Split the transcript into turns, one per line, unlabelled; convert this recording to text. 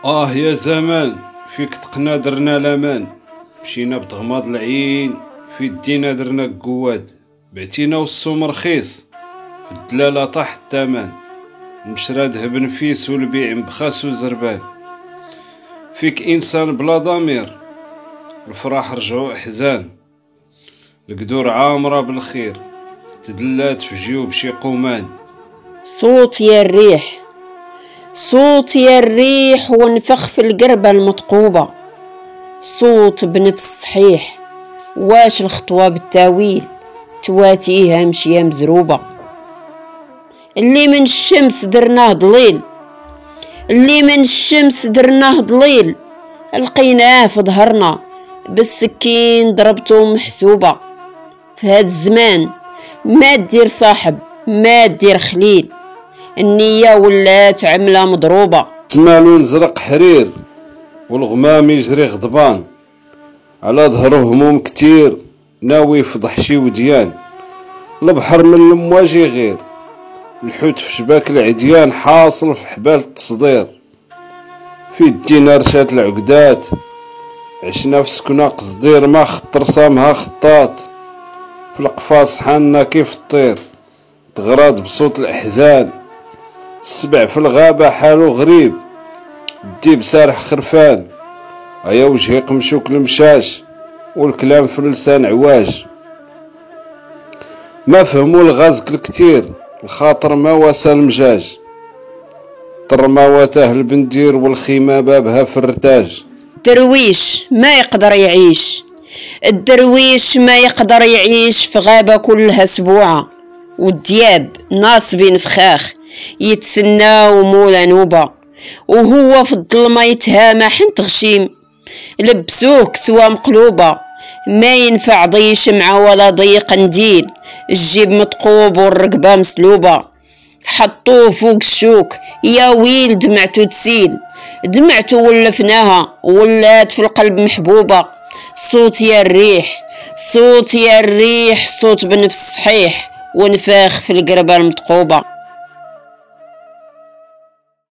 يا زمان فيك تقنا درنا لامان، مشينا بتغماض العين في الدينا درنا قواد، بعتينا والسوم رخيص في الدلالة طاح الثمن، المشرى ذهب نفيس والبيع مبخاس وزربان. فيك انسان بلا ضمير، الفرح رجعوا احزان، القدور عامرة بالخير تدلات في جيوب شي قومان.
صوت يا الريح، صوت يا الريح ونفخ في القربة المطقوبة، صوت بنفس صحيح واش الخطوة بالتاويل تواتيها مشية مزروبة. اللي من الشمس درناه ضليل، اللي من الشمس درناه ضليل، لقيناه في ظهرنا بالسكين ضربته محسوبة. في هاد الزمان ما دير صاحب ما دير خليل، النية ولات عملة مضروبة.
سمالو نزرق حرير والغمام يجري غضبان، على ظهره هموم كتير ناوي يفضح شي وديان. البحر من الامواج يغير، الحوت في شباك العديان حاصل في حبال التصدير. في الدينار شات العقدات، عشنا في سكنة قصدير ما خطر صامها خطات. في القفاص حالنا كيف الطير تغراد بصوت الأحزان، السبع في الغابة حالو غريب الديب سارح خرفان. هيا وجهي قمشوك المشاش والكلام في لسان عواج، ما فهموا الغازك الكتير الخاطر ما واسى المجاج. طرماوته البندير والخيمة بابها في الرتاج.
الدرويش ما يقدر يعيش، الدرويش ما يقدر يعيش في غابة كلها سبوعة، والدياب ناصبين فخاخ يتسناو مولا نوبة، وهو في الظلمة يتهامى حنت غشيم. لبسوه كسوة مقلوبة ما ينفع ضي شمعة ولا ضي قنديل، الجيب متقوب والرقبة مسلوبة. حطوه فوق الشوك يا ويل دمعتو تسيل، دمعتو ولفناها ولات في القلب محبوبة. صوت يا الريح، صوت يا الريح، صوت بنفس صحيح ونفاخ في القربة المتقوبة.